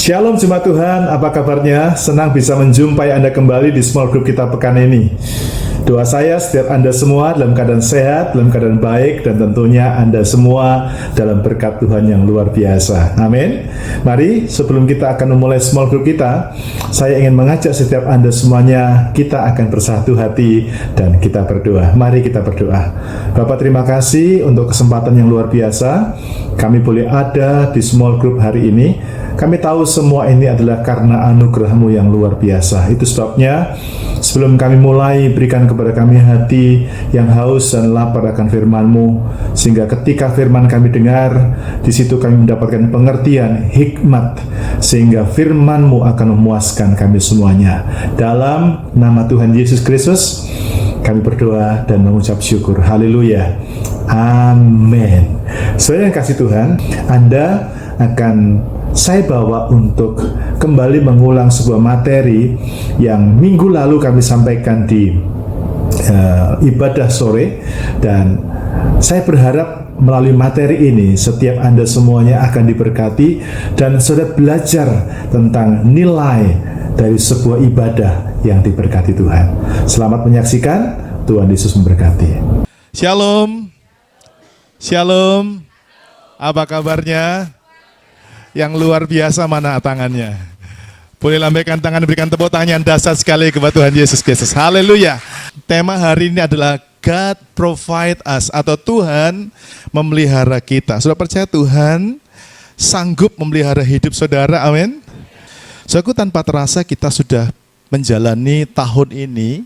Shalom jemaat Tuhan, apa kabarnya? Senang bisa menjumpai Anda kembali di small group kita pekan ini. Doa saya setiap Anda semua dalam keadaan sehat, dalam keadaan baik, dan tentunya Anda semua dalam berkat Tuhan yang luar biasa. Amin. Mari sebelum kita akan memulai small group kita, saya ingin mengajak setiap Anda semuanya, kita akan bersatu hati dan kita berdoa. Mari kita berdoa. Bapak, terima kasih untuk kesempatan yang luar biasa. Kami boleh ada di small group hari ini. Kami tahu semua ini adalah karena anugerah-Mu yang luar biasa. Itu sebabnya sebelum kami mulai, berikan kepada kami hati yang haus dan lapar akan firman-Mu, sehingga ketika firman kami dengar, di situ kami mendapatkan pengertian, hikmat, sehingga firman-Mu akan memuaskan kami semuanya. Dalam nama Tuhan Yesus Kristus, kami berdoa dan mengucap syukur. Haleluya. Amin. Saudara yang kasih Tuhan, Anda akan saya bawa untuk kembali mengulang sebuah materi yang minggu lalu kami sampaikan di ibadah sore, dan saya berharap melalui materi ini setiap Anda semuanya akan diberkati dan sudah belajar tentang nilai dari sebuah ibadah yang diberkati Tuhan. Selamat menyaksikan, Tuhan Yesus memberkati. Shalom. Shalom. Apa kabarnya? Yang luar biasa, mana tangannya? Boleh lambaikan tangan, berikan tepuk tangan yang dahsyat sekali kepada Tuhan Yesus Kristus. Haleluya. Tema hari ini adalah God provide us, atau Tuhan memelihara kita. Sudah percaya Tuhan sanggup memelihara hidup saudara? Amin. Saudaraku, tanpa terasa kita sudah menjalani tahun ini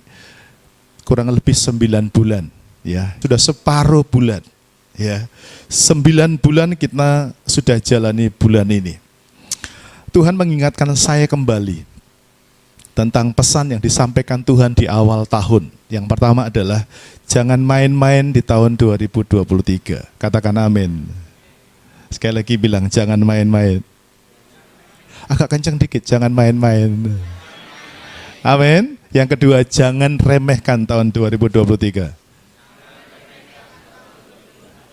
kurang lebih 9 bulan. Ya, sudah separuh bulan. Ya, 9 bulan kita sudah jalani bulan ini. Tuhan mengingatkan saya kembali tentang pesan yang disampaikan Tuhan di awal tahun. Yang pertama adalah jangan main-main di tahun 2023. Katakan amin. Sekali lagi bilang jangan main-main. Agak kencang dikit, jangan main-main. Amin. Yang kedua, jangan remehkan tahun 2023.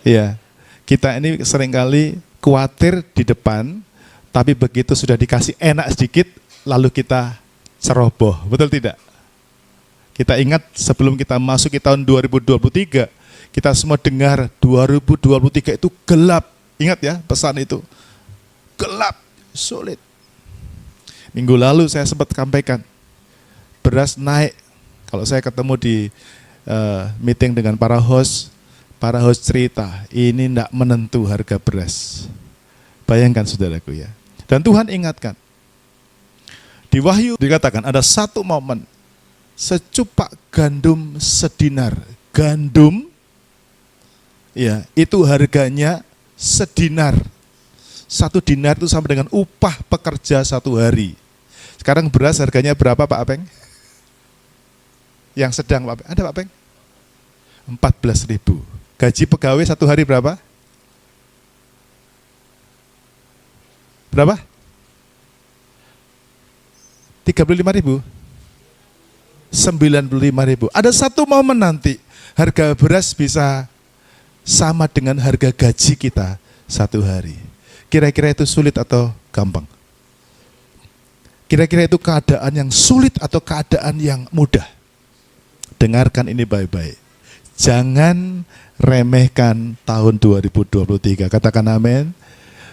Iya, kita ini seringkali khawatir di depan, tapi begitu sudah dikasih enak sedikit, lalu kita ceroboh, betul tidak? Kita ingat sebelum kita masuk ke tahun 2023, kita semua dengar 2023 itu gelap. Ingat ya pesan itu, gelap, sulit. Minggu lalu saya sempat sampaikan, beras naik. Kalau saya ketemu di meeting dengan para host cerita, ini tidak menentu harga beras. Bayangkan saudaraku ya. Dan Tuhan ingatkan, di Wahyu dikatakan ada satu momen, secupak gandum sedinar. Gandum, ya itu harganya sedinar. 1 dinar itu sama dengan upah pekerja 1 hari. Sekarang beras harganya berapa Pak Apeng? Yang sedang Pak Apeng. Ada Pak Apeng? 14.000. Gaji pegawai 1 hari berapa? Berapa? 35.000? 95.000. Ada satu momen nanti harga beras bisa sama dengan harga gaji kita 1 hari. Kira-kira itu sulit atau gampang? Kira-kira itu keadaan yang sulit atau keadaan yang mudah? Dengarkan ini baik-baik. Jangan remehkan tahun 2023. Katakan amin.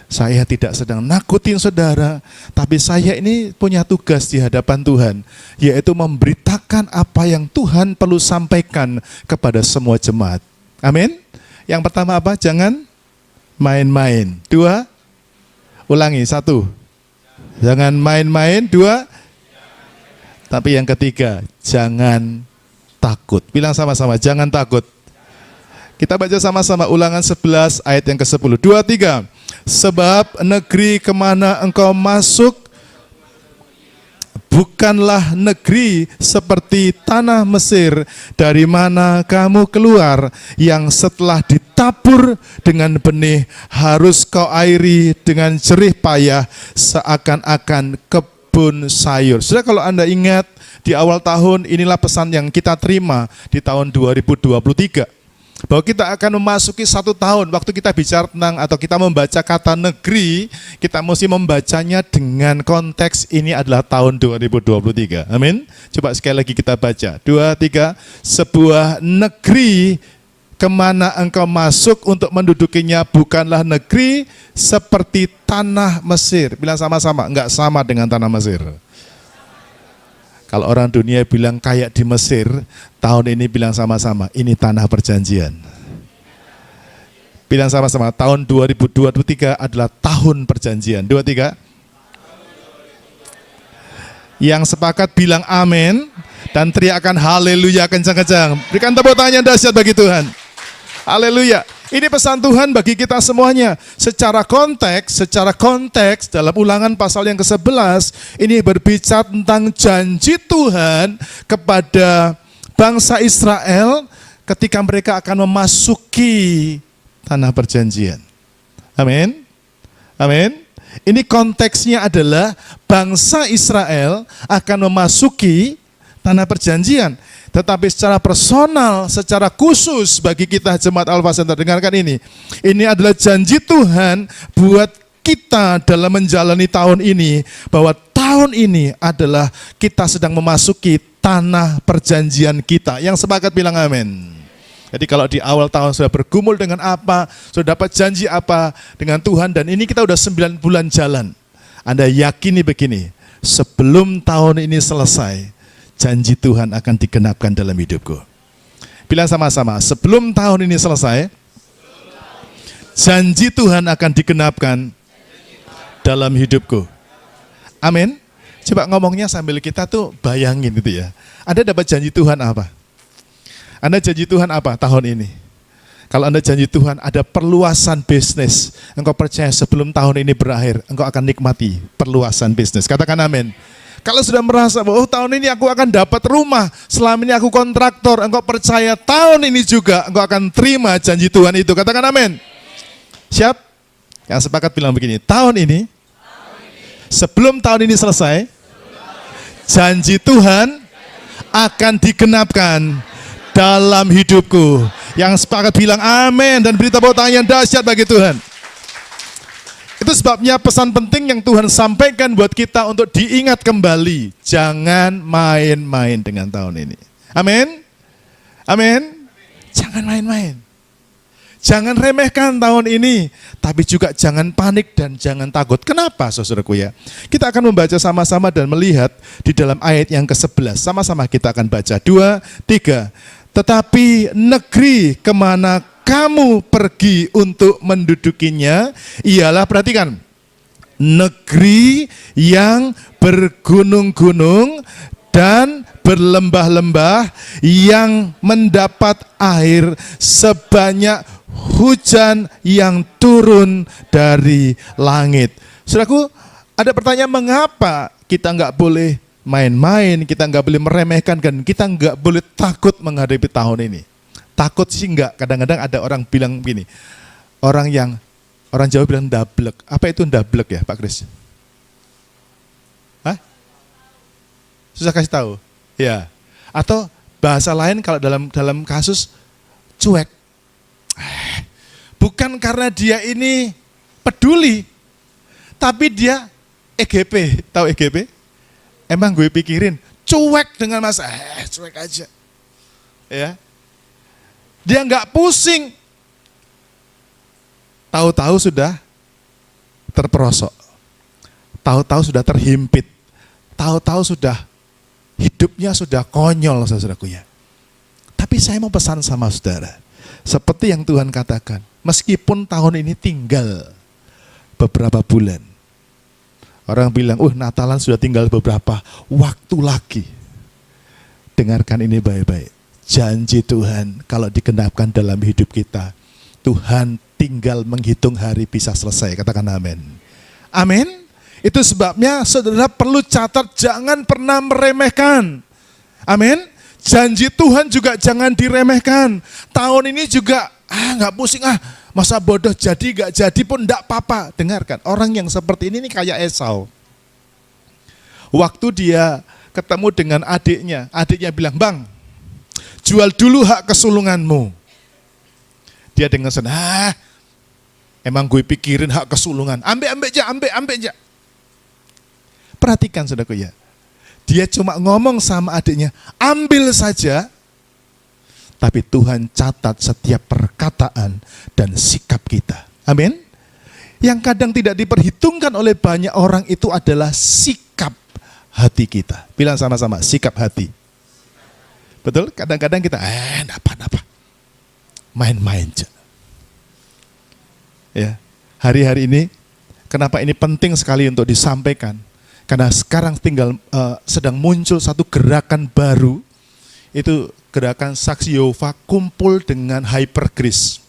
Saya tidak sedang nakutin saudara, tapi saya ini punya tugas di hadapan Tuhan, yaitu memberitakan apa yang Tuhan perlu sampaikan kepada semua jemaat. Amin. Yang pertama apa? Jangan main-main. 2, ulangi. 1, jangan main-main. 2, tapi yang ketiga, jangan takut. Bilang sama-sama, jangan takut. Kita baca sama-sama Ulangan 11 ayat yang ke-10. 2, 3. Sebab negeri kemana engkau masuk bukanlah negeri seperti tanah Mesir dari mana kamu keluar, yang setelah ditabur dengan benih harus kau airi dengan jerih payah seakan-akan kebun sayur. Saudara, kalau Anda ingat di awal tahun, inilah pesan yang kita terima di tahun 2023. bahwa kita akan memasuki 1 tahun. Waktu kita bicara tentang atau kita membaca kata negeri, kita mesti membacanya dengan konteks ini adalah tahun 2023. Amin. Coba sekali lagi kita baca. 2, 3. Sebuah negeri kemana engkau masuk untuk mendudukinya bukanlah negeri seperti tanah Mesir. Bilang sama-sama, enggak sama dengan tanah Mesir. Kalau orang dunia bilang kayak di Mesir, tahun ini bilang sama-sama, ini tanah perjanjian. Bilang sama-sama, tahun 2023 adalah tahun perjanjian. 2, 3. Yang sepakat bilang amin dan teriakan haleluya kencang-kencang. Berikan tepuk tangan yang dahsyat bagi Tuhan. Haleluya. Ini pesan Tuhan bagi kita semuanya. Secara konteks dalam Ulangan pasal yang ke-11, ini berbicara tentang janji Tuhan kepada bangsa Israel ketika mereka akan memasuki tanah perjanjian. Amin. Amin. Ini konteksnya adalah bangsa Israel akan memasuki tanah perjanjian. Tetapi secara personal, secara khusus bagi kita jemaat Alpha Center, dengarkan ini. Ini adalah janji Tuhan buat kita dalam menjalani tahun ini, bahwa tahun ini adalah kita sedang memasuki tanah perjanjian kita. Yang sepakat bilang amin. Jadi kalau di awal tahun sudah bergumul dengan apa, sudah dapat janji apa dengan Tuhan, dan ini kita udah 9 bulan jalan. Anda yakini begini, sebelum tahun ini selesai, janji Tuhan akan digenapkan dalam hidupku. Bilang sama-sama, sebelum tahun ini selesai, janji Tuhan akan digenapkan dalam hidupku. Amin. Coba ngomongnya sambil kita tuh bayangin gitu ya. Anda dapat janji Tuhan apa? Anda janji Tuhan apa tahun ini? Kalau Anda janji Tuhan ada perluasan bisnis, engkau percaya sebelum tahun ini berakhir, engkau akan nikmati perluasan bisnis. Katakan amin. Kalau sudah merasa bahwa tahun ini aku akan dapat rumah, selama ini aku kontraktor, engkau percaya tahun ini juga engkau akan terima janji Tuhan itu. Katakan amin. Siap? Yang sepakat bilang begini, tahun ini, sebelum tahun ini selesai, janji Tuhan akan digenapkan dalam hidupku. Yang sepakat bilang amin dan beri tepuk tangan yang dahsyat bagi Tuhan. Itu sebabnya pesan penting yang Tuhan sampaikan buat kita untuk diingat kembali. Jangan main-main dengan tahun ini. Amin. Amin. Jangan main-main. Jangan remehkan tahun ini. Tapi juga jangan panik dan jangan takut. Kenapa saudaraku ya? Kita akan membaca sama-sama dan melihat di dalam ayat yang ke-11. Sama-sama kita akan baca. 2, 3. Tetapi negeri kemana kamu pergi untuk mendudukinya ialah, perhatikan, negeri yang bergunung-gunung dan berlembah-lembah, yang mendapat air sebanyak hujan yang turun dari langit. Saudaraku, ada pertanyaan, mengapa kita nggak boleh main-main, kita nggak boleh meremehkan, dan kita nggak boleh takut menghadapi tahun ini? Takut sih enggak, kadang-kadang ada orang bilang begini, orang Jawa bilang ndablek. Apa itu ndablek ya Pak Kris? Hah? Susah kasih tahu? Ya. Atau bahasa lain kalau dalam kasus cuek. Bukan karena dia ini peduli, tapi dia EGP. Tahu EGP? Emang gue pikirin, cuek dengan cuek aja. Ya. Dia nggak pusing, tahu-tahu sudah terperosok, tahu-tahu sudah terhimpit, tahu-tahu sudah hidupnya sudah konyol, saudaraku ya. Tapi saya mau pesan sama saudara, seperti yang Tuhan katakan, meskipun tahun ini tinggal beberapa bulan, orang bilang, Natalan sudah tinggal beberapa waktu lagi. Dengarkan ini baik-baik. Janji Tuhan kalau digenapkan dalam hidup kita, Tuhan tinggal menghitung hari bisa selesai. Katakan amin. Amin. Itu sebabnya saudara perlu catat, jangan pernah meremehkan. Amin. Janji Tuhan juga jangan diremehkan. Tahun ini juga nggak pusing, masa bodoh jadi nggak jadi pun nggak apa-apa. Dengarkan, orang yang seperti ini kayak Esau. Waktu dia ketemu dengan adiknya bilang, Bang, jual dulu hak kesulunganmu. Dia dengan senang, emang gue pikirin hak kesulungan. Ambek aja. Perhatikan saudaraku ya. Dia cuma ngomong sama adiknya, ambil saja. Tapi Tuhan catat setiap perkataan dan sikap kita. Amin. Yang kadang tidak diperhitungkan oleh banyak orang itu adalah sikap hati kita. Bilang sama-sama, sikap hati. Betul? Kadang-kadang kita, napa. Main-main aja. Ya. Hari-hari ini, kenapa ini penting sekali untuk disampaikan? Karena sekarang sedang muncul satu gerakan baru, itu gerakan Saksi Yehova kumpul dengan Hypergrace.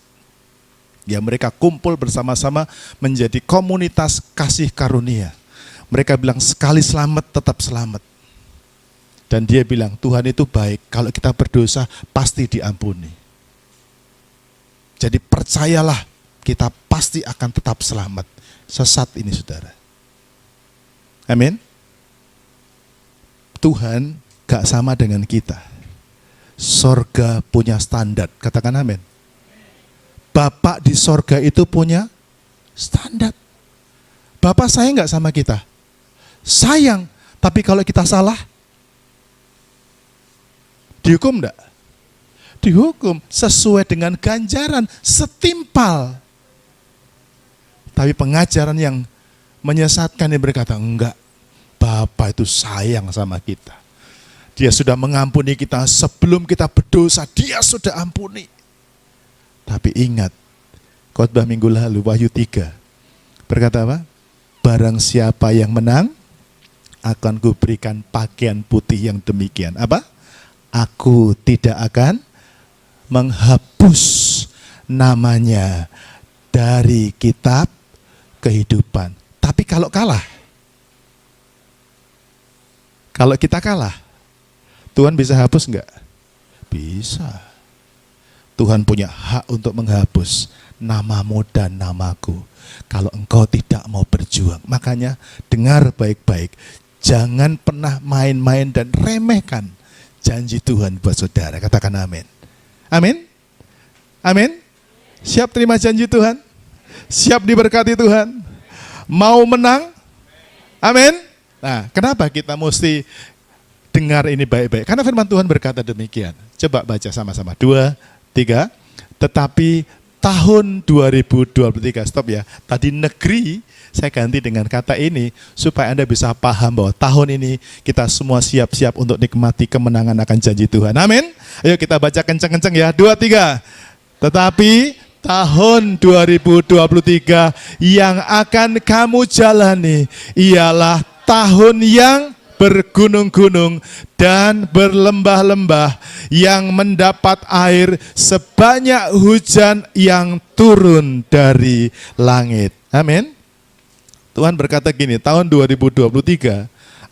Ya, mereka kumpul bersama-sama menjadi komunitas kasih karunia. Mereka bilang sekali selamat tetap selamat. Dan dia bilang Tuhan itu baik, kalau kita berdosa pasti diampuni. Jadi percayalah kita pasti akan tetap selamat. Sesat ini saudara. Amin. Tuhan gak sama dengan kita. Sorga punya standar. Katakan amin. Bapak di sorga itu punya standar. Bapak sayang gak sama kita? Sayang. Tapi kalau kita salah, dihukum enggak? Dihukum sesuai dengan ganjaran, setimpal. Tapi pengajaran yang menyesatkan yang berkata, enggak, Bapa itu sayang sama kita. Dia sudah mengampuni kita sebelum kita berdosa, dia sudah ampuni. Tapi ingat, khotbah minggu lalu, Wahyu 3, berkata apa? Barang siapa yang menang, akan kuberikan pakaian putih yang demikian. Apa? Aku tidak akan menghapus namanya dari kitab kehidupan. Tapi kalau kalah, kalau kita kalah, Tuhan bisa hapus enggak? Bisa. Tuhan punya hak untuk menghapus namamu dan namaku. Kalau engkau tidak mau berjuang. Makanya dengar baik-baik. Jangan pernah main-main dan remehkan janji Tuhan buat saudara. Katakan amin. Amin? Amin? Siap terima janji Tuhan? Siap diberkati Tuhan? Mau menang? Amin? Nah, kenapa kita mesti dengar ini baik-baik? Karena firman Tuhan berkata demikian. Coba baca sama-sama. 2, 3. Tetapi tahun 2023, stop ya. Tadi negeri, saya ganti dengan kata ini, supaya Anda bisa paham bahwa tahun ini kita semua siap-siap untuk nikmati kemenangan akan janji Tuhan. Amin? Ayo kita baca kencang-kencang ya. 2, 3. Tetapi tahun 2023 yang akan kamu jalani ialah tahun yang bergunung-gunung dan berlembah-lembah, yang mendapat air sebanyak hujan yang turun dari langit. Amin. Tuhan berkata gini, tahun 2023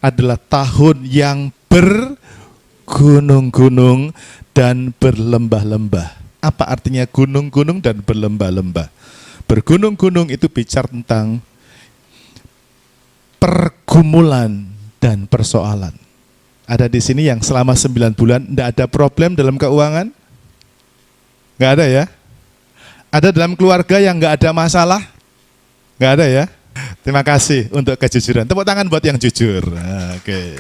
adalah tahun yang bergunung-gunung dan berlembah-lembah. Apa artinya gunung-gunung dan berlembah-lembah? Bergunung-gunung itu bicara tentang pergumulan dan persoalan. Ada di sini yang selama 9 bulan tidak ada problem dalam keuangan? Nggak ada ya? Ada dalam keluarga yang nggak ada masalah? Nggak ada ya? Terima kasih untuk kejujuran. Tepuk tangan buat yang jujur. Oke.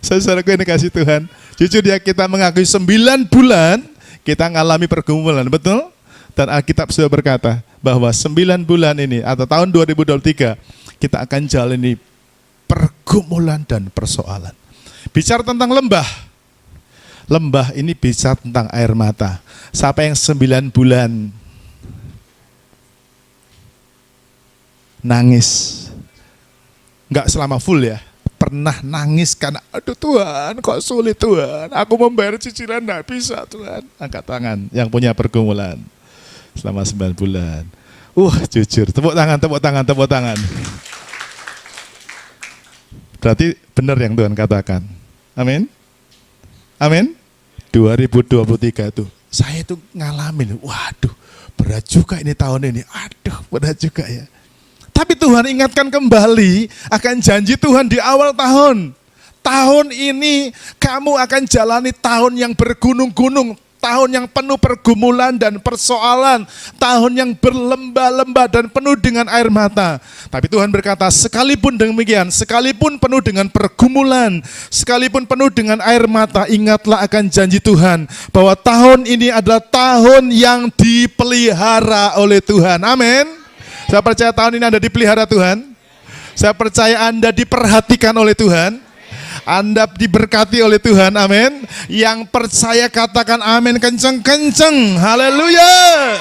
Saudaraku yang dikasih Tuhan, jujur ya, kita mengakui 9 bulan kita mengalami pergumulan, betul? Dan Alkitab sudah berkata bahwa 9 bulan ini atau tahun 2023 kita akan jalani pergumulan dan persoalan. Bicara tentang lembah. Lembah ini bicara tentang air mata. Siapa yang 9 bulan nangis, enggak selama full ya, pernah nangis karena aduh Tuhan kok sulit Tuhan, aku membayar cicilan enggak bisa Tuhan. Angkat tangan yang punya pergumulan selama 9 bulan. Jujur, tepuk tangan, tepuk tangan, tepuk tangan. Berarti benar yang Tuhan katakan. Amin. Amin. 2023 itu saya itu ngalamin, waduh berat juga ini tahun ini, aduh berat juga ya. Tapi Tuhan ingatkan kembali akan janji Tuhan di awal tahun. Tahun ini kamu akan jalani tahun yang bergunung-gunung, tahun yang penuh pergumulan dan persoalan, tahun yang berlembah-lembah dan penuh dengan air mata. Tapi Tuhan berkata, sekalipun demikian, sekalipun penuh dengan pergumulan, sekalipun penuh dengan air mata, ingatlah akan janji Tuhan bahwa tahun ini adalah tahun yang dipelihara oleh Tuhan. Amin. Saya percaya tahun ini Anda dipelihara Tuhan. Saya percaya Anda diperhatikan oleh Tuhan. Anda diberkati oleh Tuhan, amin. Yang percaya katakan amin kenceng-kenceng, haleluya.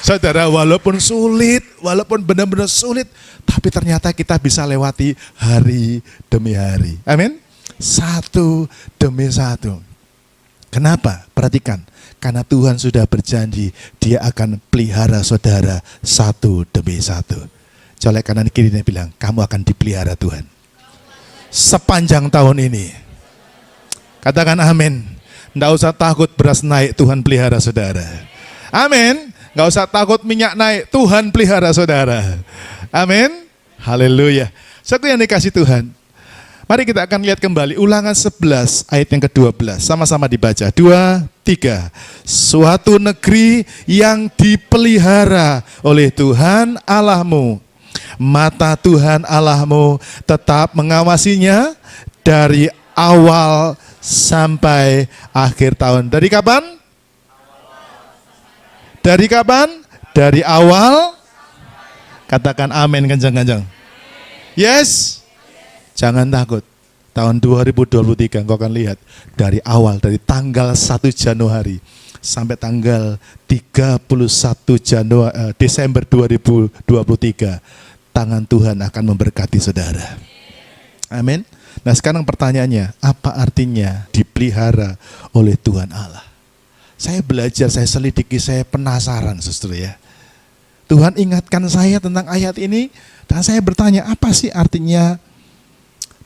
Saudara, walaupun sulit, walaupun benar-benar sulit, tapi ternyata kita bisa lewati hari demi hari, amin. Satu demi satu. Kenapa? Perhatikan, karena Tuhan sudah berjanji, Dia akan pelihara saudara satu demi satu. Colek kanan kirinya bilang, kamu akan dipelihara Tuhan sepanjang tahun ini. Katakan amin. Nggak usah takut beras naik, Tuhan pelihara saudara. Amin. Nggak usah takut minyak naik, Tuhan pelihara saudara. Amin. Haleluya. Satu yang dikasih Tuhan. Mari kita akan lihat kembali Ulangan 11 ayat yang ke-12. Sama-sama dibaca. 2, 3. Suatu negeri yang dipelihara oleh Tuhan Allahmu. Mata Tuhan Allahmu tetap mengawasinya dari awal sampai akhir tahun. Dari kapan? Dari kapan? Dari awal. Katakan amin kencang-kencang. Yes. Jangan takut. Tahun 2023 engkau akan lihat dari awal, dari tanggal 1 Januari sampai tanggal 31 Desember 2023. Tangan Tuhan akan memberkati saudara. Amin. Nah sekarang pertanyaannya, apa artinya dipelihara oleh Tuhan Allah? Saya belajar, saya selidiki, saya penasaran saudara ya. Tuhan ingatkan saya tentang ayat ini, dan saya bertanya, apa sih artinya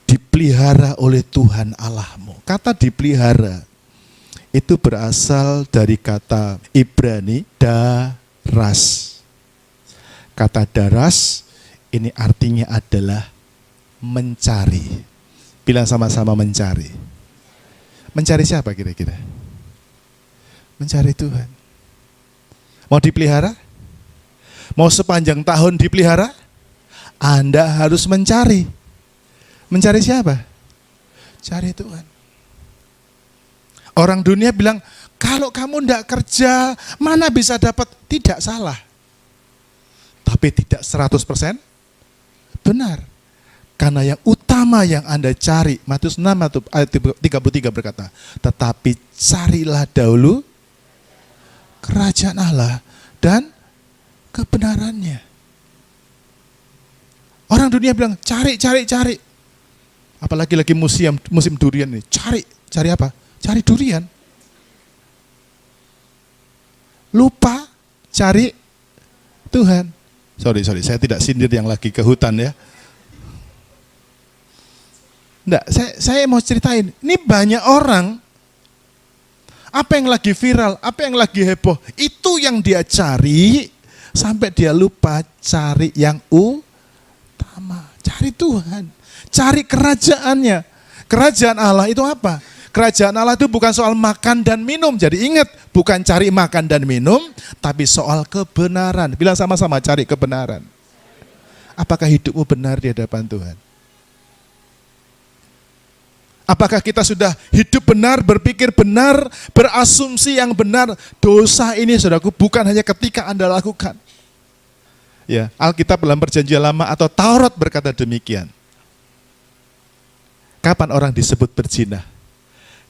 dipelihara oleh Tuhan Allahmu? Kata dipelihara itu berasal dari kata Ibrani daras. Kata daras ini artinya adalah mencari. Bilang sama-sama mencari. Mencari siapa kira-kira? Mencari Tuhan. Mau dipelihara? Mau sepanjang tahun dipelihara? Anda harus mencari. Mencari siapa? Cari Tuhan. Orang dunia bilang, kalau kamu tidak kerja, mana bisa dapat? Tidak salah. Tapi tidak 100% benar. Karena yang utama yang Anda cari, Matius 6 ayat 33 berkata, tetapi carilah dahulu kerajaan Allah dan kebenarannya. Orang dunia bilang, cari. Apalagi lagi musim durian ini. Cari apa? Cari durian. Lupa cari Tuhan. Sorry, saya tidak sindir yang lagi ke hutan ya. Enggak, saya mau ceritain. Ini banyak orang, apa yang lagi viral, apa yang lagi heboh, itu yang dia cari, sampai dia lupa cari yang utama. Cari Tuhan, cari kerajaannya. Kerajaan Allah itu apa? Kerajaan Allah itu bukan soal makan dan minum. Jadi ingat, bukan cari makan dan minum, tapi soal kebenaran. Bilang sama-sama, cari kebenaran. Apakah hidupmu benar di hadapan Tuhan? Apakah kita sudah hidup benar, berpikir benar, berasumsi yang benar? Dosa ini, saudaraku, bukan hanya ketika Anda lakukan. Ya, Alkitab dalam Perjanjian Lama atau Taurat berkata demikian. Kapan orang disebut berzina?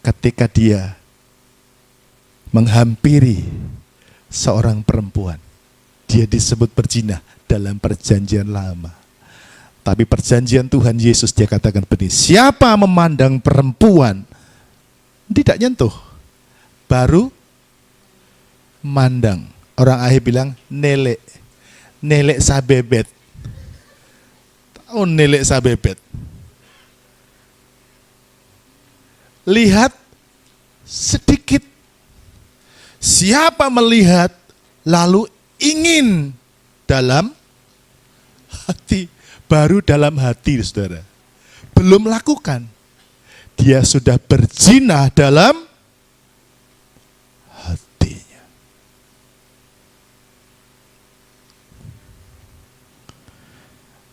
Ketika dia menghampiri seorang perempuan, dia disebut berzina dalam Perjanjian Lama. Tapi Perjanjian Tuhan Yesus dia katakan begini, siapa memandang perempuan tidak nyentuh, baru mandang. Orang akhir bilang nelek sabebet. Tahu nelek sabebet? Lihat sedikit. Siapa melihat lalu ingin dalam hati, baru dalam hati, saudara. Belum lakukan, dia sudah berzina dalam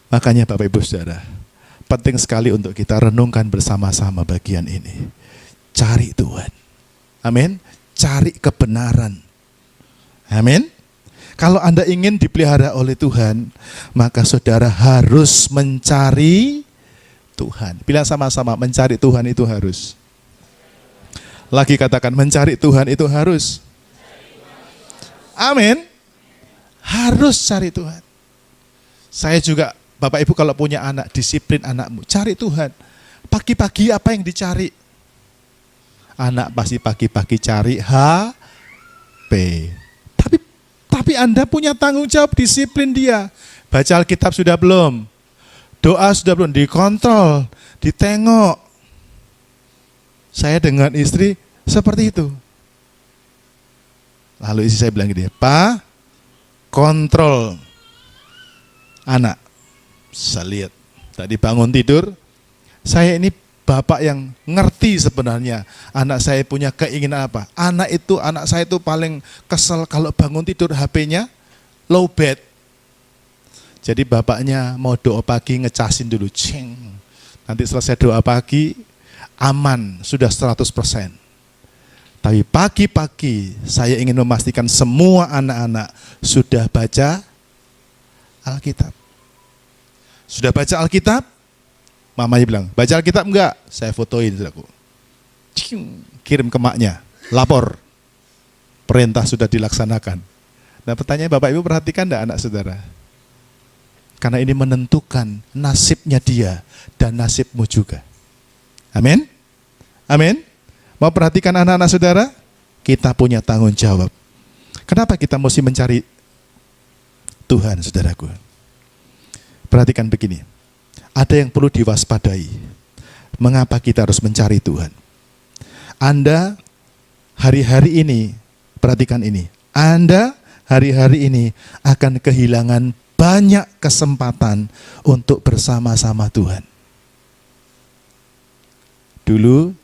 Makanya Bapak Ibu Saudara, penting sekali untuk kita renungkan bersama-sama bagian ini. Cari Tuhan. Amin. Cari kebenaran. Amin. Kalau Anda ingin dipelihara oleh Tuhan, maka saudara harus mencari Tuhan. Bilang sama-sama, mencari Tuhan itu harus. Lagi katakan, mencari Tuhan itu harus. Amin. Harus cari Tuhan. Saya juga, Bapak Ibu kalau punya anak, disiplin anakmu. Cari Tuhan. Pagi-pagi apa yang dicari? Anak pasti pagi-pagi cari HP. Tapi Anda punya tanggung jawab, disiplin dia. Baca Alkitab sudah belum? Doa sudah belum? Dikontrol, ditengok. Saya dengan istri seperti itu. Lalu istri saya bilang gini, Pak, kontrol anak. Saya lihat, tadi bangun tidur, saya ini bapak yang ngerti sebenarnya anak saya punya keinginan apa. Anak saya itu paling kesel kalau bangun tidur HP-nya low bat. Jadi bapaknya mau doa pagi ngecasin dulu, cing. Nanti selesai doa pagi, aman, sudah 100%. Tapi pagi-pagi saya ingin memastikan semua anak-anak sudah baca Alkitab. Sudah baca Alkitab? Mamanya bilang, baca Alkitab enggak? Saya fotoin, saudaraku. Kirim ke maknya, lapor. Perintah sudah dilaksanakan. Nah pertanyaan Bapak Ibu, perhatikan enggak anak saudara? Karena ini menentukan nasibnya dia dan nasibmu juga. Amin? Amin? Mau perhatikan anak-anak saudara? Kita punya tanggung jawab. Kenapa kita mesti mencari Tuhan, saudaraku? Perhatikan begini, ada yang perlu diwaspadai. Mengapa kita harus mencari Tuhan? Anda hari-hari ini, perhatikan ini, Anda hari-hari ini akan kehilangan banyak kesempatan untuk bersama-sama Tuhan. Dulu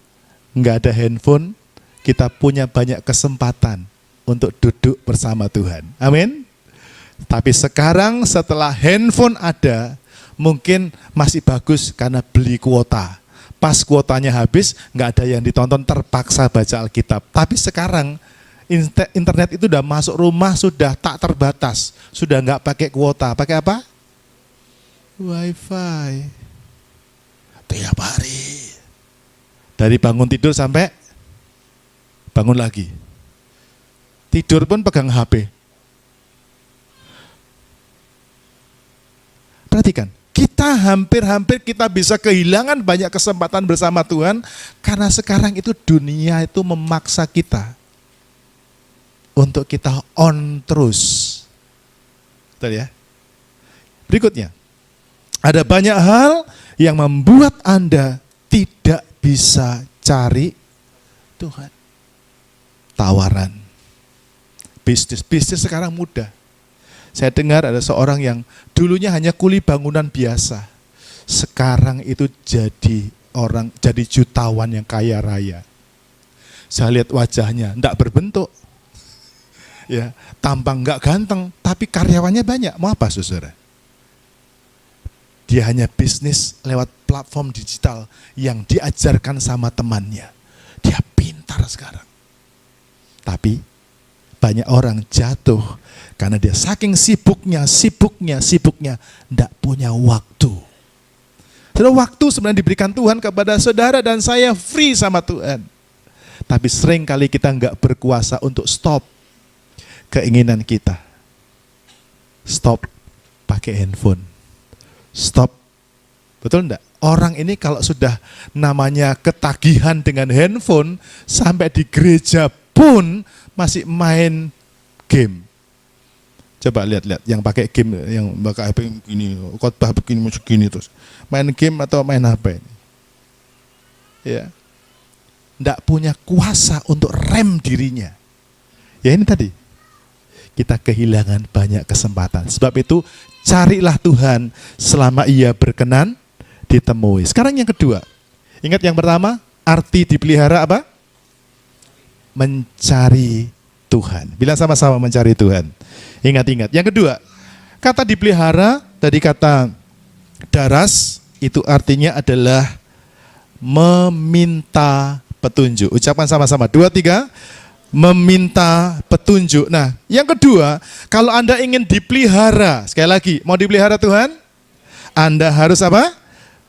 nggak ada handphone, kita punya banyak kesempatan untuk duduk bersama Tuhan. Amin. Tapi sekarang setelah handphone ada, mungkin masih bagus karena beli kuota. Pas kuotanya habis, nggak ada yang ditonton, terpaksa baca Alkitab. Tapi sekarang internet itu udah masuk rumah, sudah tak terbatas. Sudah nggak pakai kuota. Pakai apa? Wifi. Tiap hari. Dari bangun tidur sampai bangun lagi. Tidur pun pegang HP. Perhatikan, kita hampir-hampir kita bisa kehilangan banyak kesempatan bersama Tuhan karena sekarang itu dunia itu memaksa kita untuk kita on terus. Betul ya? Berikutnya, ada banyak hal yang membuat Anda tidak bisa cari Tuhan. Tawaran. Bisnis sekarang mudah. Saya dengar ada seorang yang dulunya hanya kuli bangunan biasa. Sekarang itu jadi jutawan yang kaya raya. Saya lihat wajahnya, enggak berbentuk. Ya, tampang enggak ganteng, tapi karyawannya banyak. Mau apa, saudara? Dia hanya bisnis lewat platform digital yang diajarkan sama temannya. Dia pintar sekarang. Tapi banyak orang jatuh karena dia saking sibuknya, tidak punya waktu. Saudara, waktu sebenarnya diberikan Tuhan kepada saudara dan saya, free sama Tuhan. Tapi sering kali kita enggak berkuasa untuk stop keinginan kita. Stop pakai handphone. Stop. Betul enggak? Orang ini kalau sudah namanya ketagihan dengan handphone, sampai di gereja pun masih main game. Coba lihat-lihat yang pakai game, yang pakai HP begini, khotbah begini, segini terus. Main game atau main HP. Ya. Enggak punya kuasa untuk rem dirinya. Ya ini tadi. Kita kehilangan banyak kesempatan. Sebab itu carilah Tuhan selama Ia berkenan ditemui. Sekarang yang kedua. Ingat yang pertama, arti dipelihara apa? Mencari Tuhan. Bilang sama-sama, mencari Tuhan. Ingat-ingat. Yang kedua, kata dipelihara, tadi kata Daras itu artinya adalah meminta petunjuk. Ucapan sama-sama. 2, 3. Meminta petunjuk. Nah, yang kedua, kalau Anda ingin dipelihara, sekali lagi, mau dipelihara Tuhan, Anda harus apa?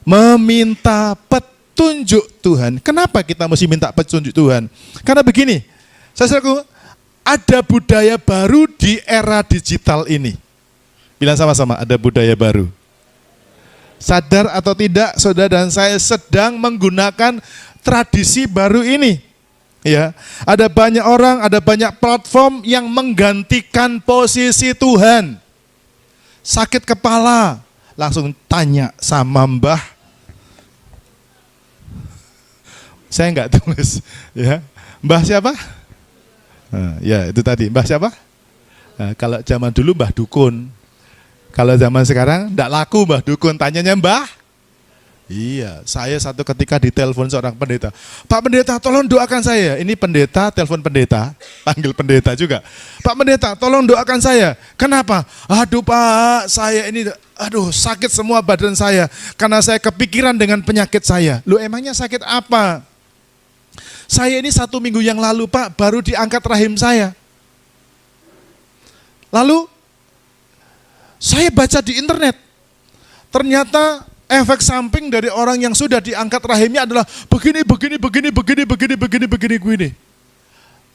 Meminta petunjuk Tuhan. Kenapa kita mesti minta petunjuk Tuhan? Karena begini, saudaraku, ada budaya baru di era digital ini. Bilang sama-sama, ada budaya baru. Sadar atau tidak, saudara dan saya sedang menggunakan tradisi baru ini. Ya, ada banyak orang, ada banyak platform yang menggantikan posisi Tuhan. Sakit kepala, langsung tanya sama Mbah. Saya enggak tulis, ya. Mbah siapa? Nah, ya itu tadi, Mbah siapa? Nah, kalau zaman dulu Mbah Dukun. Kalau zaman sekarang enggak laku Mbah Dukun, tanyanya Mbah. Iya, saya satu ketika ditelepon seorang pendeta. Pak pendeta, tolong doakan saya. Ini pendeta, telepon pendeta, panggil pendeta juga. Pak pendeta, tolong doakan saya. Kenapa? Aduh Pak, saya ini, sakit semua badan saya. Karena saya kepikiran dengan penyakit saya. Loh emangnya sakit apa? Saya ini 1 minggu yang lalu Pak, baru diangkat rahim saya. Lalu, saya baca di internet. Ternyata efek samping dari orang yang sudah diangkat rahimnya adalah begini.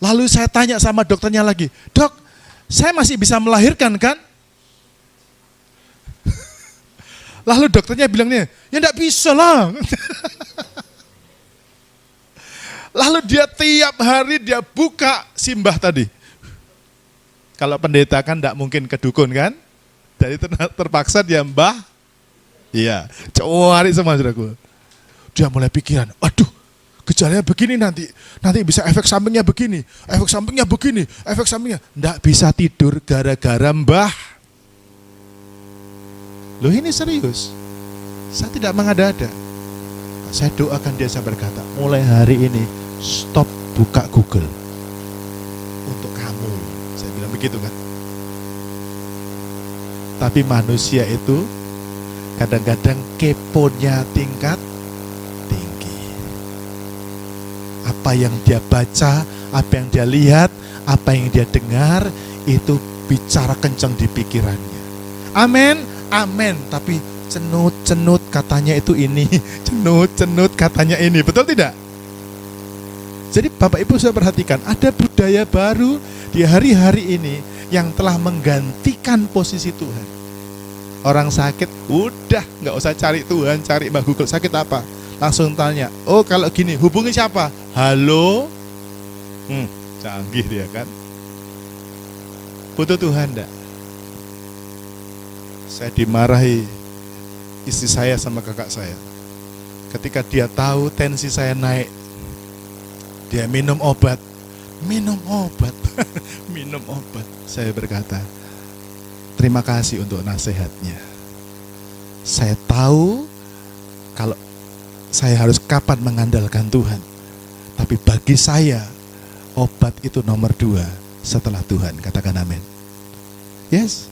Lalu saya tanya sama dokternya lagi, Dok, saya masih bisa melahirkan kan? Lalu dokternya bilangnya, ya enggak bisa lah. Lalu dia tiap hari dia buka simbah tadi. Kalau pendeta kan enggak mungkin ke dukun kan? Jadi terpaksa dia mbah. Iya, cari semua saudaraku. Dia mulai pikiran, aduh, gejalanya begini nanti bisa efek sampingnya begini, efek sampingnya. Nggak bisa tidur gara-gara mbah. Loh ini serius, saya tidak mengada-ada. Saya doakan dia, saya berkata, mulai hari ini stop buka Google. Untuk kamu, saya bilang begitu kan. Tapi manusia itu kadang-kadang keponya tingkat tinggi. Apa yang dia baca, apa yang dia lihat, apa yang dia dengar, itu bicara kencang di pikirannya. Amin, amin. Tapi cenut-cenut katanya itu ini, cenut-cenut katanya ini. Betul tidak? Jadi Bapak Ibu saya perhatikan, ada budaya baru di hari-hari ini yang telah menggantikan posisi Tuhan. Orang sakit, udah nggak usah cari Tuhan, cari Mbah Google, sakit apa? Langsung tanya, oh kalau gini, hubungi siapa? Halo? Canggih dia kan? Butuh Tuhan enggak? Saya dimarahi istri saya sama kakak saya. Ketika dia tahu tensi saya naik, dia minum obat. Minum obat. Saya berkata, terima kasih untuk nasihatnya. Saya tahu kalau saya harus kapan mengandalkan Tuhan. Tapi bagi saya, obat itu nomor 2 setelah Tuhan. Katakan amin. Yes.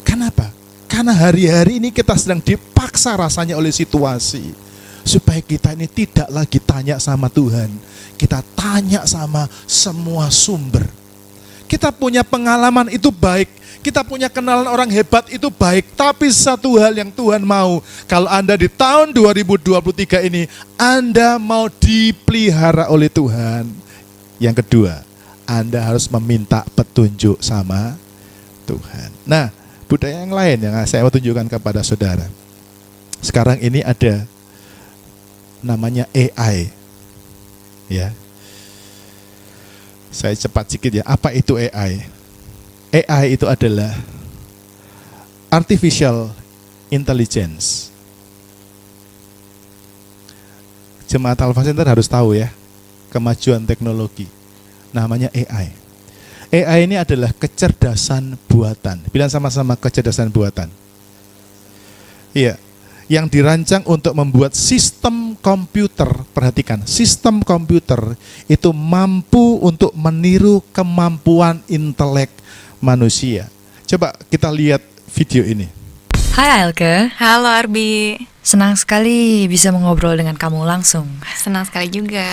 Kenapa? Karena hari-hari ini kita sedang dipaksa rasanya oleh situasi. Supaya kita ini tidak lagi tanya sama Tuhan. Kita tanya sama semua sumber. Kita punya pengalaman itu baik, kita punya kenalan orang hebat itu baik, tapi satu hal yang Tuhan mau, kalau Anda di tahun 2023 ini, Anda mau dipelihara oleh Tuhan. Yang kedua, Anda harus meminta petunjuk sama Tuhan. Nah, budaya yang lain yang saya mau tunjukkan kepada saudara. Sekarang ini ada namanya AI. Ya. Saya cepat sedikit ya, apa itu AI? AI itu adalah Artificial Intelligence. Jemaat Alpha Center harus tahu ya, kemajuan teknologi. Namanya AI. AI ini adalah kecerdasan buatan. Bilang sama-sama kecerdasan buatan. Iya, yang dirancang untuk membuat sistem komputer, perhatikan, sistem komputer itu mampu untuk meniru kemampuan intelek manusia. Coba kita lihat video ini. Hai Ailke, Halo Arbi, senang sekali bisa mengobrol dengan kamu langsung. senang sekali juga.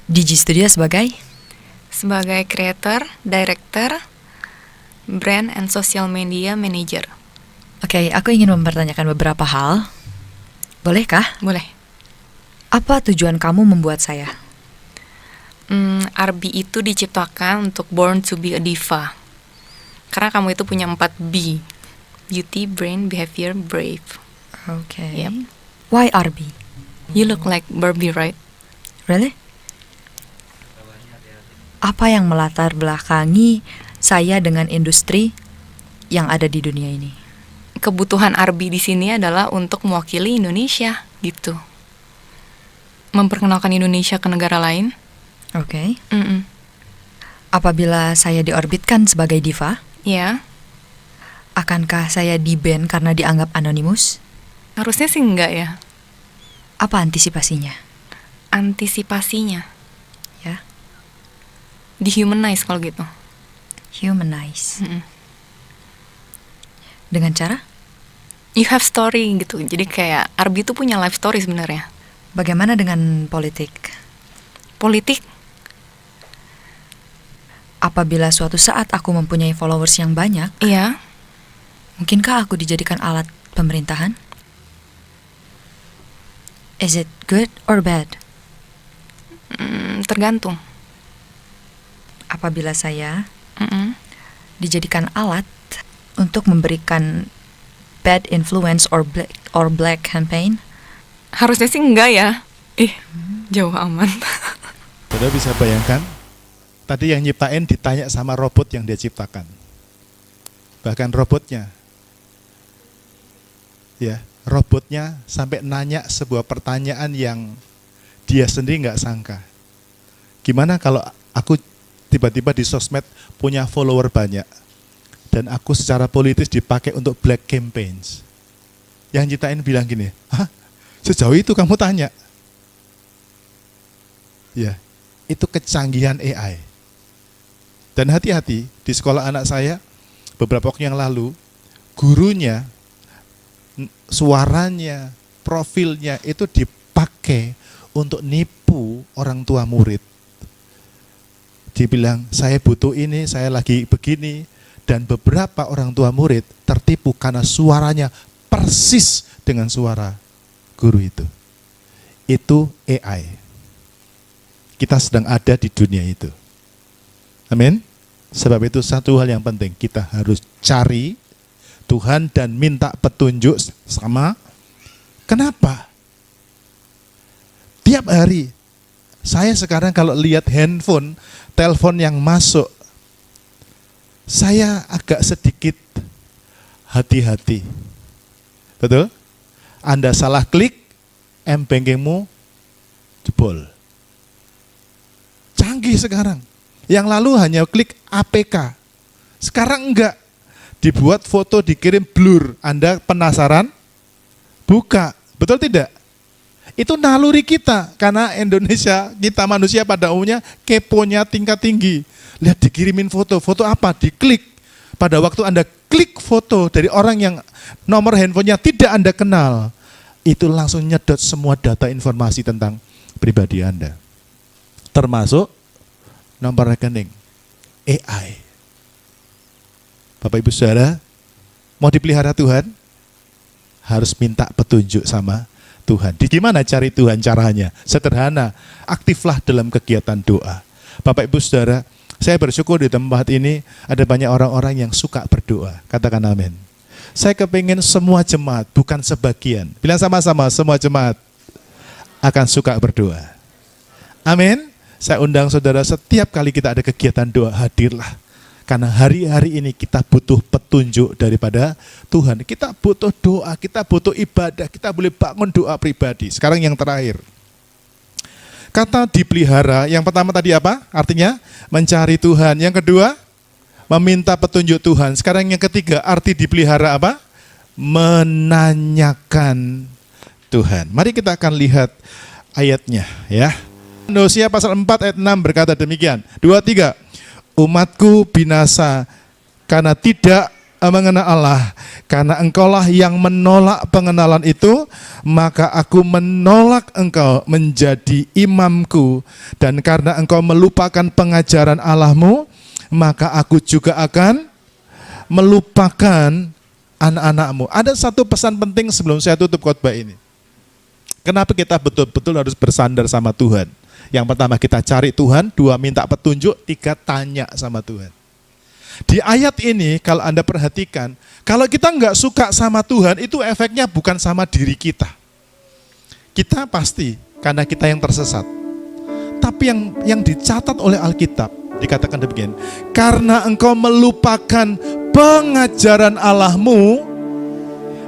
Di G Studio sebagai? Sebagai creator, director, brand and social media manager. Oke, aku ingin mempertanyakan beberapa hal. Bolehkah? Boleh. Apa tujuan kamu membuat saya? Arbi itu diciptakan untuk born to be a diva. Karena kamu itu punya 4 B. Beauty, brain, behavior, brave. Oke. Yep. Why RB? You look like Barbie, right? Really? Apa yang melatar belakangi saya dengan industri yang ada di dunia ini? Kebutuhan Arbi di sini adalah untuk mewakili Indonesia, gitu. Memperkenalkan Indonesia ke negara lain. Oke. Mm-mm. Apabila saya diorbitkan sebagai diva, Ya, akankah saya di-ban karena dianggap anonimus? harusnya sih enggak ya. Apa antisipasinya? Antisipasinya Ya, dehumanize kalau gitu. humanize. Mm-mm. Dengan cara? You have story gitu. Jadi kayak Arbi itu punya life story sebenarnya. Bagaimana dengan politik? Politik, Apabila suatu saat aku mempunyai followers yang banyak, iya, mungkinkah aku dijadikan alat pemerintahan? Is it good or bad? tergantung. Apabila saya Mm-mm. dijadikan alat untuk memberikan bad influence or black campaign, Harusnya sih enggak ya. Jauh aman. Saudara bisa bayangkan, tadi yang nyiptain ditanya sama robot yang dia ciptakan. Bahkan robotnya sampai nanya sebuah pertanyaan yang dia sendiri nggak sangka. Gimana kalau aku tiba-tiba di sosmed punya follower banyak dan aku secara politis dipakai untuk black campaigns? Yang nyiptain bilang gini, hah? Sejauh itu kamu tanya? Ya, itu kecanggihan AI. Dan hati-hati, di sekolah anak saya, beberapa waktu yang lalu, gurunya, suaranya, profilnya itu dipakai untuk nipu orang tua murid. Dibilang, saya butuh ini, saya lagi begini. Dan beberapa orang tua murid tertipu karena suaranya persis dengan suara guru itu. Itu AI. Kita sedang ada di dunia itu. Amin. Sebab itu satu hal yang penting, kita harus cari Tuhan dan minta petunjuk sama. Kenapa? Tiap hari, saya sekarang kalau lihat handphone, telepon yang masuk, saya agak sedikit hati-hati. Betul? Anda salah klik, m-bankingmu jebol. Canggih sekarang. Yang lalu hanya klik APK. Sekarang enggak. Dibuat foto, dikirim blur. Anda penasaran? Buka. Betul tidak? Itu naluri kita. Karena Indonesia, kita manusia pada umumnya keponya tingkat tinggi. Lihat dikirimin foto. Foto apa? Diklik. Pada waktu Anda klik foto dari orang yang nomor handphonenya tidak Anda kenal, itu langsung nyedot semua data informasi tentang pribadi Anda. Termasuk nomor rekening, AI. Bapak Ibu Saudara, mau dipelihara Tuhan, harus minta petunjuk sama Tuhan. Gimana cari Tuhan caranya? Sederhana, aktiflah dalam kegiatan doa. Bapak Ibu Saudara, saya bersyukur di tempat ini ada banyak orang-orang yang suka berdoa. Katakan amin. Saya kepingin semua jemaat, bukan sebagian. Bilang sama-sama, semua jemaat akan suka berdoa. Amin. Saya undang saudara setiap kali kita ada kegiatan doa, hadirlah. Karena hari-hari ini kita butuh petunjuk daripada Tuhan. Kita butuh doa, kita butuh ibadah, kita boleh bangun doa pribadi. Sekarang yang terakhir. Kata dipelihara, yang pertama tadi apa? Artinya mencari Tuhan. Yang kedua, meminta petunjuk Tuhan. Sekarang yang ketiga, arti dipelihara apa? Menanyakan Tuhan. Mari kita akan lihat ayatnya ya. Hosea pasal 4 ayat 6 berkata demikian. 2, 3. Umatku binasa karena tidak mengenal Allah. Karena engkaulah yang menolak pengenalan itu, maka aku menolak engkau menjadi imamku. Dan karena engkau melupakan pengajaran Allahmu, maka aku juga akan melupakan anak-anakmu. Ada satu pesan penting sebelum saya tutup khotbah ini. Kenapa kita betul-betul harus bersandar sama Tuhan? Yang pertama, kita cari Tuhan. 2, minta petunjuk. 3, tanya sama Tuhan. Di ayat ini kalau Anda perhatikan, kalau kita nggak suka sama Tuhan, itu efeknya bukan sama diri kita. Kita pasti karena kita yang tersesat. Tapi yang dicatat oleh Alkitab dikatakan demikian, karena engkau melupakan pengajaran Allahmu.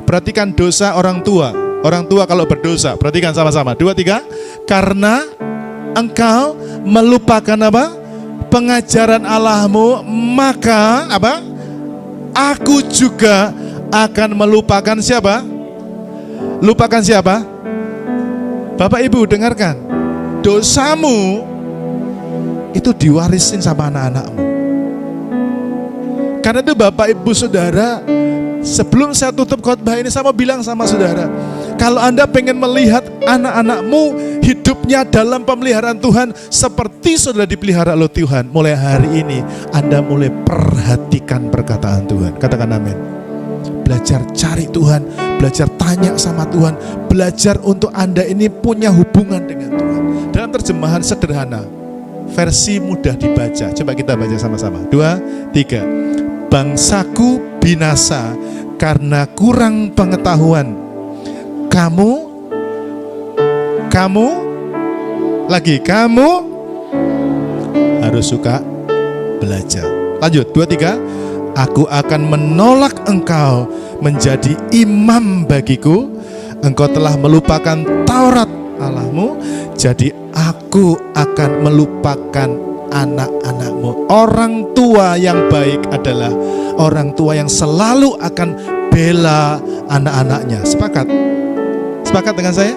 Perhatikan dosa orang tua. Orang tua kalau berdosa, perhatikan sama-sama. 2, 3, karena engkau melupakan apa? Pengajaran Allahmu, maka apa? Aku juga akan melupakan siapa? Lupakan siapa? Bapak Ibu dengarkan, dosamu itu diwarisin sama anak-anakmu. Karena itu Bapak Ibu Saudara, sebelum saya tutup khotbah ini, saya mau bilang sama saudara, kalau Anda pengen melihat anak-anakmu hidupnya dalam pemeliharaan Tuhan seperti sudah dipelihara oleh Tuhan, mulai hari ini Anda mulai perhatikan perkataan Tuhan. Katakan amin. Belajar cari Tuhan, belajar tanya sama Tuhan, belajar untuk Anda ini punya hubungan dengan Tuhan. Dalam terjemahan sederhana, versi mudah dibaca, coba kita baca sama-sama. 2, 3. Bangsaku binasa karena kurang pengetahuan. Kamu harus suka belajar. Lanjut, 2, 3. Aku akan menolak engkau menjadi imam bagiku. Engkau telah melupakan Taurat Allahmu, jadi aku akan melupakan anak-anakmu. Orang tua yang baik adalah orang tua yang selalu akan bela anak-anaknya. Sepakat? Sepakat dengan saya?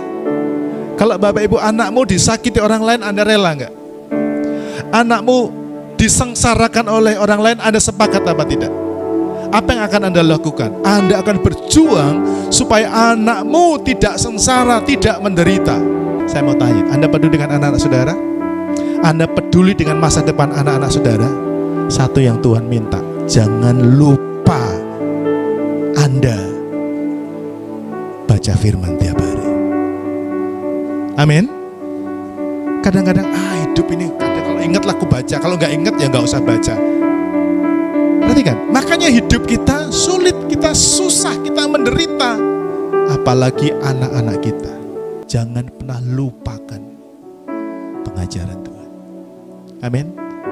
Kalau Bapak Ibu anakmu disakiti orang lain, Anda rela enggak? Anakmu disengsarakan oleh orang lain, Anda sepakat apa tidak? Apa yang akan Anda lakukan? Anda akan berjuang supaya anakmu tidak sengsara, tidak menderita. Saya mau tanya, Anda peduli dengan anak-anak saudara? Anda peduli dengan masa depan anak-anak saudara? Satu yang Tuhan minta, jangan lupa Anda baca firman tiap hari. Amin. Kadang-kadang hidup ini kalau ingat lah aku baca, kalau nggak ingat ya nggak usah baca. Perhatikan, makanya hidup kita sulit, kita susah, kita menderita. Apalagi anak-anak kita. Jangan pernah lupakan pengajaran Tuhan. Amin.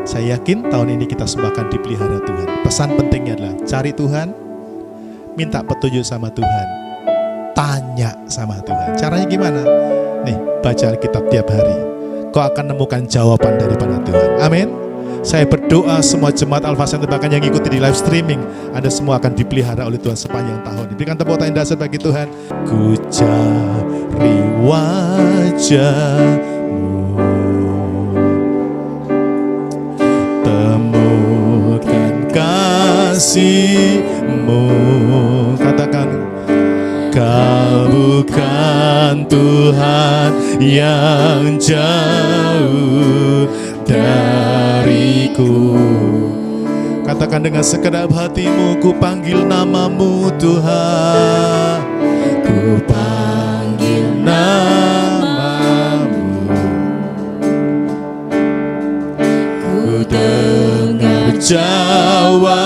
Saya yakin tahun ini kita semua akan dipelihara Tuhan. Pesan pentingnya adalah cari Tuhan, minta petunjuk sama Tuhan, tanya sama Tuhan. Caranya gimana? Nih, baca Alkitab tiap hari. Kau akan nemukan jawaban daripada Tuhan. Amin. Saya berdoa semua jemaat Alpha Center bahkan yang ikuti di live streaming, Anda semua akan dipelihara oleh Tuhan sepanjang tahun. Berikan tepuk tangan dasar bagi Tuhan. Ku cari wajah-Mu, temukan kasih-Mu. Katakan, Kau bukan Tuhan yang jauh dariku. Katakan dengan segenap hatimu, ku panggil namamu Tuhan. Ku panggil namamu. Ku dengar jawabmu.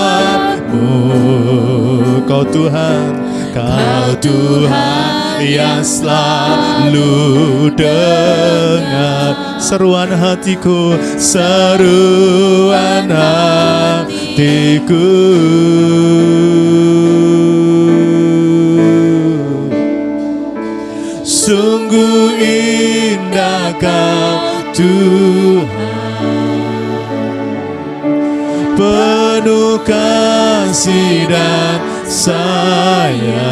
Kau Tuhan, Kau Tuhan yang selalu dengar seruan hatiku, seruan hatiku. Sungguh indah Kau Tuhan, penuh kasih dan sayang.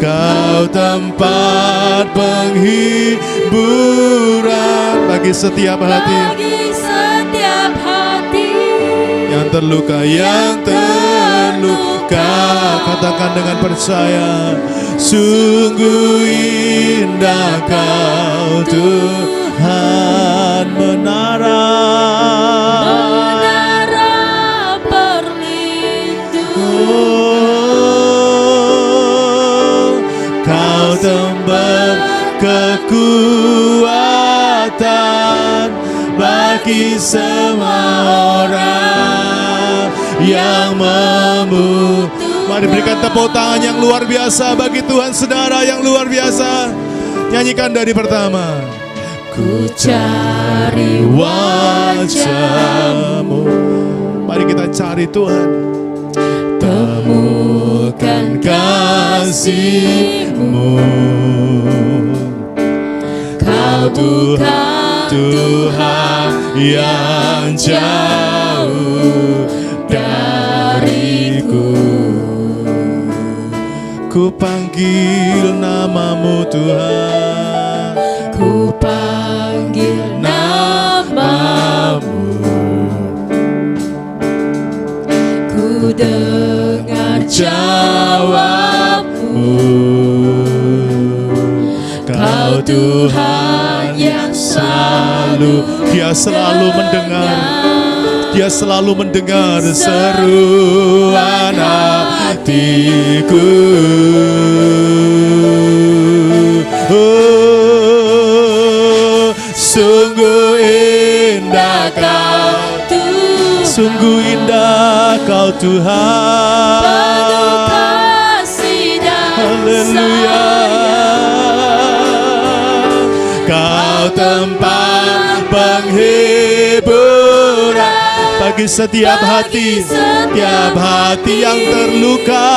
Kau tempat penghiburan bagi setiap hati, terluka, yang terluka. Katakan dengan percaya, sungguh indah Kau Tuhan, menara perlindungan. Kau tempat kekuatan bagi semua orang yang membutuhkan. Mari berikan tepuk tangan yang luar biasa bagi Tuhan, saudara, yang luar biasa. Nyanyikan dari pertama. Ku cari wajah-Mu. Mari kita cari Tuhan. Temukan kasih-Mu. Kau Tuhan yang jauh dariku. Ku panggil nama-Mu Tuhan, ku panggil nama-Mu. Ku dengar jawab-Mu. Kau Tuhan yang selalu, Dia selalu mendengar. Dia selalu mendengar seruan hatiku. Oh, sungguh indah Kau Tuhan, sungguh indah Kau Tuhan, penuh kasih dan haleluya. Kau tempat penghiburan bagi setiap hati, setiap hati yang terluka.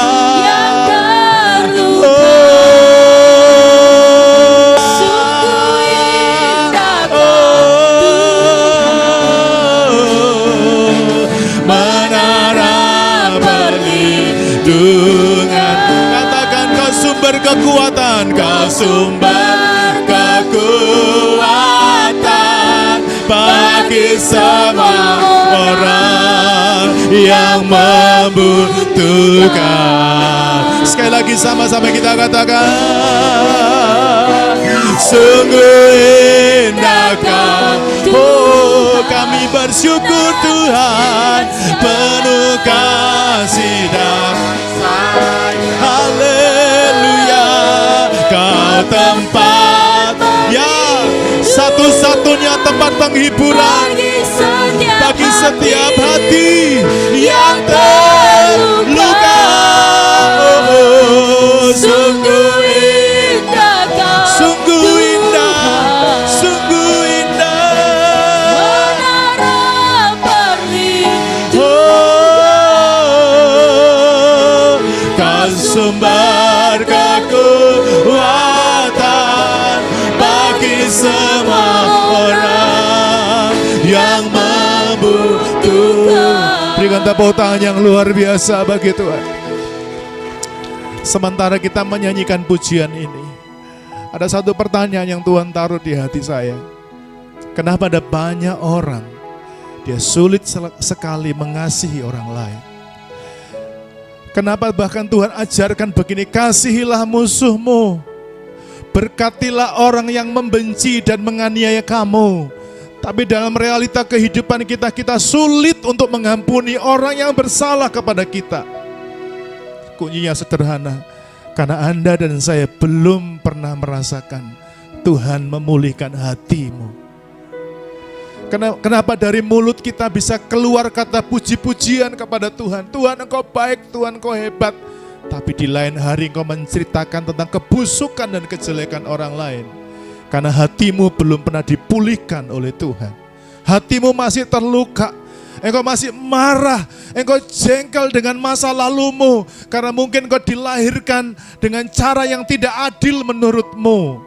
Sungguh indah menara perlindungan. Katakan, Kau sumber kekuatan, Kau sumber kekuatan bagi semua orang yang membutuhkan. Sekali lagi sama-sama kita katakan, sungguh indah Kau. Oh, kami bersyukur Tuhan, penuh kasih dan sayang. Haleluya. Kau tempat yang satu-satunya tempat penghiburan bagi setiap hati yang terluka. Oh, sungguh indah Kau, sungguh indah, sungguh indah menara perlindungan. Oh, Kau sumber kekuatan bagi semua orang yang membutuhkan. Berikan tepuk tangan yang luar biasa bagi Tuhan. Sementara kita menyanyikan pujian ini, ada satu pertanyaan yang Tuhan taruh di hati saya. Kenapa ada banyak orang dia sulit sekali mengasihi orang lain? Kenapa bahkan Tuhan ajarkan begini, kasihilah musuhmu, berkatilah orang yang membenci dan menganiaya kamu. Tapi dalam realita kehidupan kita, kita sulit untuk mengampuni orang yang bersalah kepada kita. Kuncinya sederhana, karena Anda dan saya belum pernah merasakan Tuhan memulihkan hatimu. Kenapa dari mulut kita bisa keluar kata puji-pujian kepada Tuhan? Tuhan, Engkau baik, Tuhan, Engkau hebat. Tapi di lain hari Engkau menceritakan tentang kebusukan dan kejelekan orang lain. Karena hatimu belum pernah dipulihkan oleh Tuhan. Hatimu masih terluka. Engkau masih marah, engkau jengkel dengan masa lalumu. Karena mungkin engkau dilahirkan dengan cara yang tidak adil menurutmu.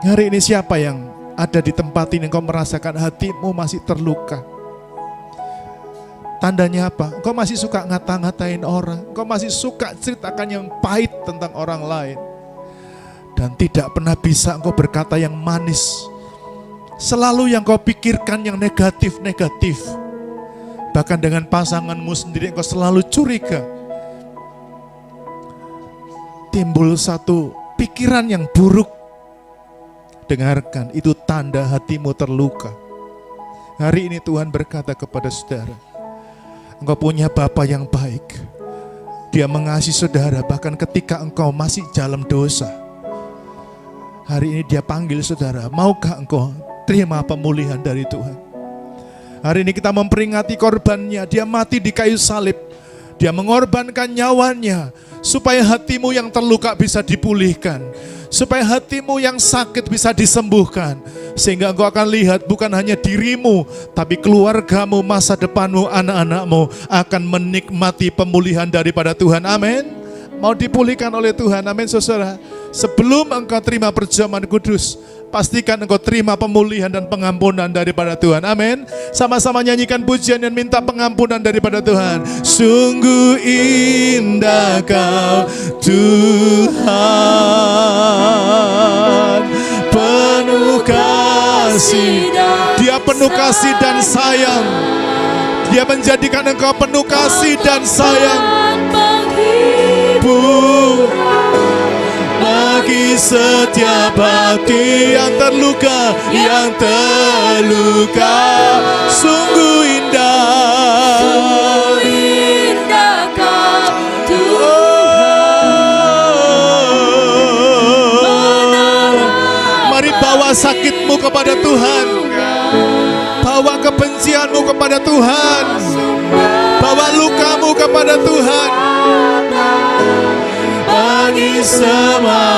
Hari ini siapa yang ada di tempat ini engkau merasakan hatimu masih terluka? Tandanya apa? Engkau masih suka ngata-ngatain orang. Engkau masih suka ceritakan yang pahit tentang orang lain. Dan tidak pernah bisa engkau berkata yang manis. Selalu yang kau pikirkan yang negatif-negatif. Bahkan dengan pasanganmu sendiri engkau selalu curiga. Timbul satu pikiran yang buruk. Dengarkan, itu tanda hatimu terluka. Hari ini Tuhan berkata kepada saudara, engkau punya Bapa yang baik. Dia mengasihi saudara bahkan ketika engkau masih dalam dosa. Hari ini dia panggil saudara, maukah engkau terima pemulihan dari Tuhan? Hari ini kita memperingati korbannya, dia mati di kayu salib. Dia mengorbankan nyawanya supaya hatimu yang terluka bisa dipulihkan. Supaya hatimu yang sakit bisa disembuhkan. Sehingga engkau akan lihat bukan hanya dirimu, tapi keluargamu, masa depanmu, anak-anakmu akan menikmati pemulihan daripada Tuhan. Amin. Mau dipulihkan oleh Tuhan. Amin, saudara. Sebelum engkau terima perjamuan kudus, pastikan engkau terima pemulihan dan pengampunan daripada Tuhan. Amin. Sama-sama nyanyikan pujian dan minta pengampunan daripada Tuhan. Sungguh indah Kau Tuhan, penuh kasih. Dia penuh kasih dan sayang. Dia menjadikan engkau penuh kasih dan sayang. Bagi setiap hati yang terluka, sungguh indah. Sungguh indah Kau Tuhan. Mari bawa sakitmu kepada Tuhan. Bawa kebencianmu kepada Tuhan. Bawa lukamu kepada Tuhan. Bagi semua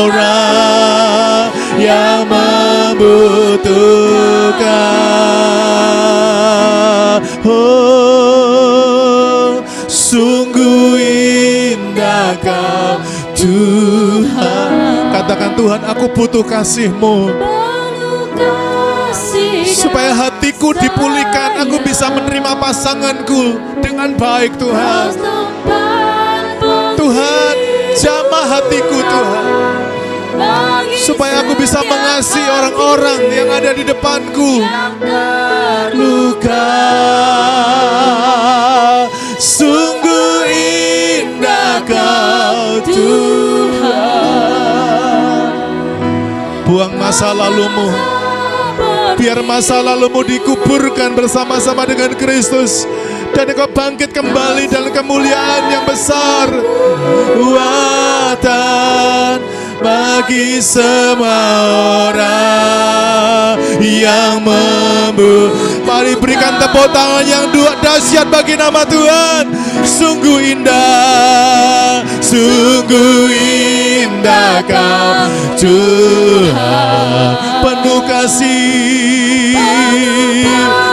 orang yang membutuhkan. Oh, sungguh indah Kau Tuhan. Katakan, Tuhan, aku butuh kasih-Mu. Supaya hatiku dipulihkan, aku bisa menerima pasanganku dengan baik, Tuhan. Tuhan, jamah hatiku, Tuhan, supaya aku bisa mengasihi orang-orang yang ada di depanku. Luka, sungguh indah Kau Tuhan. Buang masa lalumu, biar masa lalumu dikuburkan bersama-sama dengan Kristus. Dan engkau bangkit kembali dalam kemuliaan yang besar. Kuatan bagi semua orang yang Mari berikan tepuk tangan yang dahsyat bagi nama Tuhan. Sungguh indah Kau Tuhan, penuh kasih.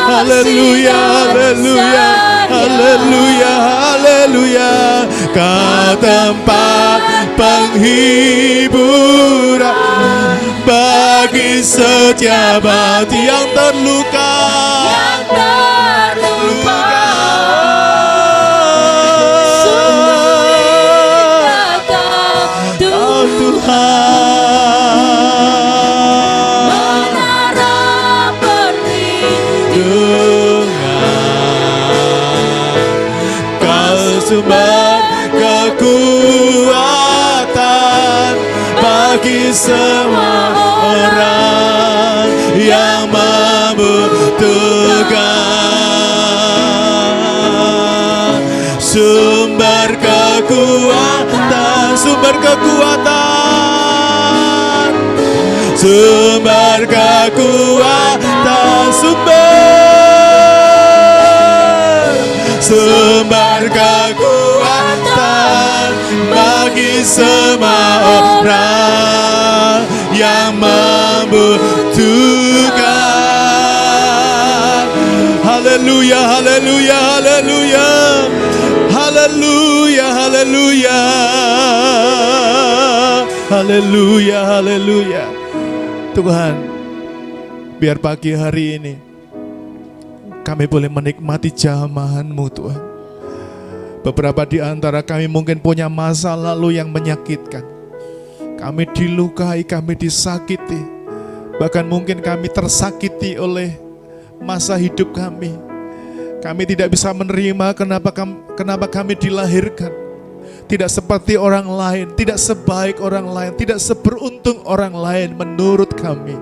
Haleluya, haleluya, haleluya, haleluya. Kau tempat penghiburan bagi setiap hati yang terluka. Kau Tuhan, menara perlindungan. Kau sumber kekuatan bagi semua orang yang membutuhkan. Sumber kekuatan, sumber kekuatan, sumber kekuatan, sumber kekuatan bagi semua orang yang membutuhkan. Haleluya, haleluya, haleluya, haleluya, haleluya, haleluya, haleluya. Tuhan, biar pagi hari ini kami boleh menikmati jamahan-Mu, Tuhan. Beberapa di antara kami mungkin punya masa lalu yang menyakitkan. Kami dilukai, kami disakiti. Bahkan mungkin kami tersakiti oleh masa hidup kami. Kami tidak bisa menerima kenapa kami dilahirkan tidak seperti orang lain, tidak sebaik orang lain, tidak seberuntung orang lain menurut kami.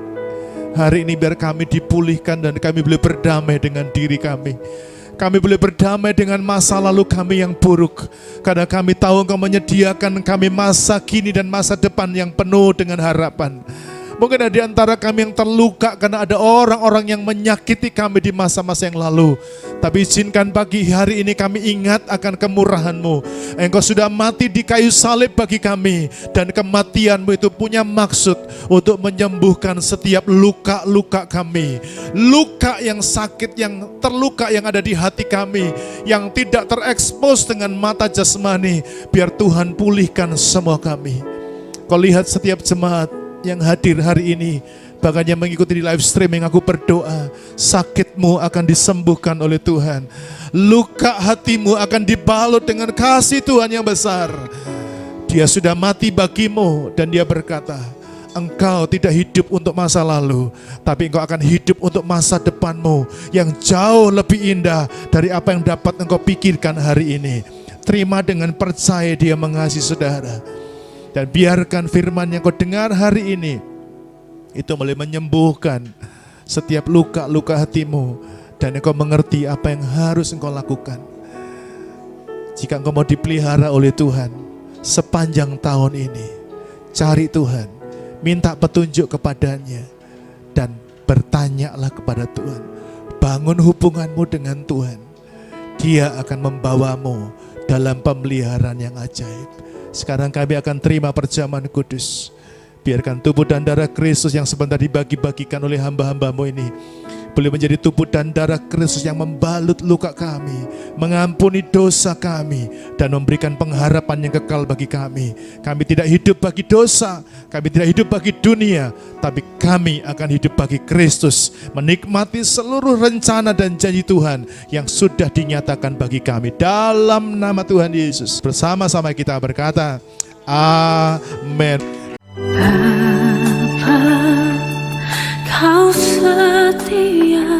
Hari ini biar kami dipulihkan dan kami boleh berdamai dengan diri kami. Kami boleh berdamai dengan masa lalu kami yang buruk. Karena kami tahu Engkau menyediakan kami masa kini dan masa depan yang penuh dengan harapan. Mungkin ada di antara kami yang terluka karena ada orang-orang yang menyakiti kami di masa-masa yang lalu. Tapi izinkan pagi hari ini kami ingat akan kemurahan-Mu. Engkau sudah mati di kayu salib bagi kami. Dan kematian-Mu itu punya maksud untuk menyembuhkan setiap luka-luka kami. Luka yang sakit, yang terluka yang ada di hati kami. Yang tidak terekspos dengan mata jasmani. Biar Tuhan pulihkan semua kami. Kau lihat setiap jemaat yang hadir hari ini, bahkan yang mengikuti di live streaming, aku berdoa sakitmu akan disembuhkan oleh Tuhan. Luka hatimu akan dibalut dengan kasih Tuhan yang besar. Dia sudah mati bagimu dan dia berkata, engkau tidak hidup untuk masa lalu, tapi engkau akan hidup untuk masa depanmu yang jauh lebih indah dari apa yang dapat engkau pikirkan hari ini. Terima dengan percaya dia mengasihi saudara. Dan biarkan firman yang kau dengar hari ini itu boleh menyembuhkan setiap luka-luka hatimu. Dan engkau mengerti apa yang harus engkau lakukan. Jika engkau mau dipelihara oleh Tuhan sepanjang tahun ini, cari Tuhan, minta petunjuk kepadanya, dan bertanyalah kepada Tuhan. Bangun hubunganmu dengan Tuhan. Dia akan membawamu dalam pemeliharaan yang ajaib. Sekarang kami akan terima perjamuan kudus. Biarkan tubuh dan darah Kristus yang sebentar dibagi-bagikan oleh hamba-hambamu ini boleh menjadi tubuh dan darah Kristus yang membalut luka kami, mengampuni dosa kami, dan memberikan pengharapan yang kekal bagi kami. Kami tidak hidup bagi dosa, kami tidak hidup bagi dunia, tapi kami akan hidup bagi Kristus, menikmati seluruh rencana dan janji Tuhan yang sudah dinyatakan bagi kami. Dalam nama Tuhan Yesus, bersama-sama kita berkata, amin. Kau setia